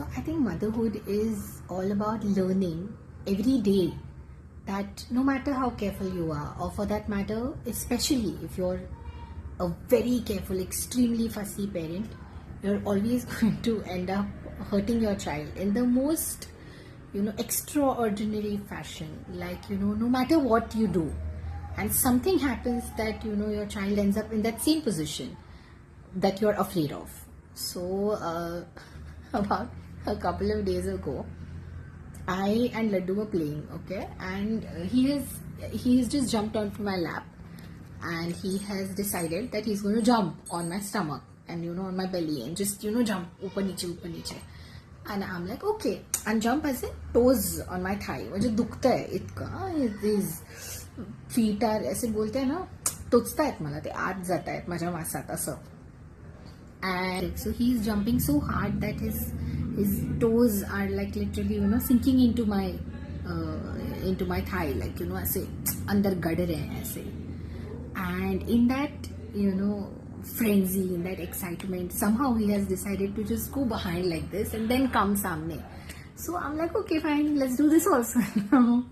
So I think motherhood is all about learning every day that no matter how careful you are, or for that matter, especially if you're a very careful, extremely fussy parent, you're always going to end up hurting your child in the most, extraordinary fashion. Like, no matter what you do, and something happens that, your child ends up in that same position that you're afraid of. So, about a couple of days ago, I and Laddu were playing, okay, and he has just jumped onto my lap, and he has decided that he's going to jump on my stomach and on my belly and just jump upar niche, and I'm like okay, and jump as in toes on my thigh. मुझे दुखता है इतका, these feet are ऐसे बोलते हैं ना, टोचतायत मला ते, आत जातायत माझ्या मासात असं. And so he's jumping so hard that his toes are like literally sinking into my thigh, like ऐसे अंदर गड़ रहे हैं ऐसे. And in that frenzy, in that excitement, somehow he has decided to just go behind like this and then come samne. So I'm like okay fine, let's do this also. So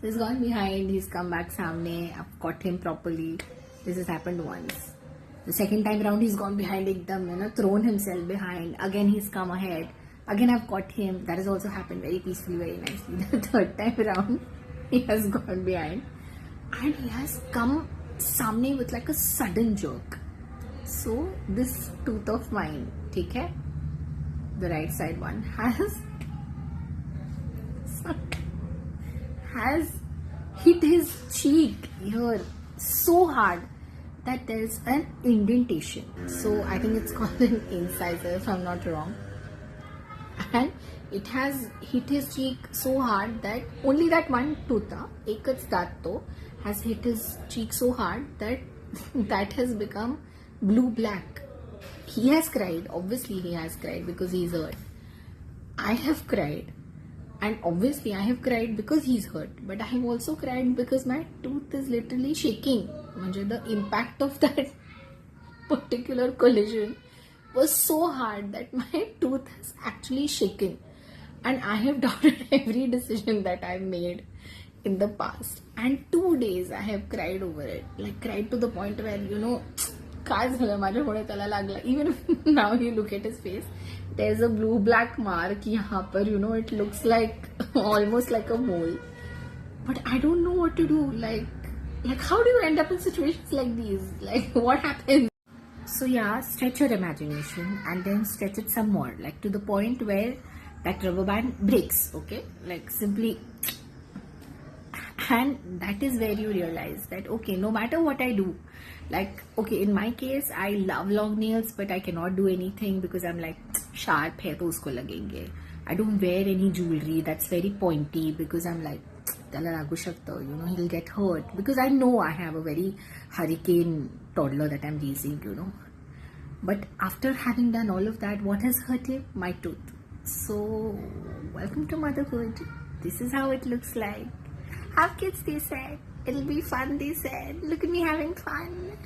he's gone behind, he's come back samne, I've caught him properly. This has happened once. The second time around, he's gone behind ekdam, thrown himself behind. Again, he's come ahead. Again, I've caught him. That has also happened very peacefully, very nicely. The third time around, he has gone behind. And he has come samne with like a sudden jerk. So, this tooth of mine, okay, the right side one, has hit his cheek here so hard that there's an indentation. So I think it's called an incisor if I'm not wrong. And it has hit his cheek so hard that only that one tooth, ekach daat to, has hit his cheek so hard that that has become blue-black. He has cried. Obviously he has cried because he's hurt. I have cried. And obviously I have cried because he's hurt. But I have also cried because my tooth is literally shaking. The impact of that particular collision was so hard that my tooth has actually shaken. And I have doubted every decision that I've made in the past. And 2 days I have cried over it. Like cried to the point where, even if now you look at his face, there's a blue-black mark yahan par, it looks like almost like a mole. But I don't know what to do. Like how do you end up in situations like these? Like what happens? So yeah, stretch your imagination and then stretch it some more, like to the point where that rubber band breaks, okay? Like simply, and that is where you realize that okay, no matter what I do, like okay, in my case I love long nails, but I cannot do anything because I'm like sharp hai to usko lagenge. I don't wear any jewelry that's very pointy because I'm like he'll get hurt, because I know I have a very hurricane toddler that I'm raising, But after having done all of that, what has hurt him? My tooth. So, welcome to motherhood. This is how it looks like. Have kids, they said. It'll be fun, they said. Look at me having fun.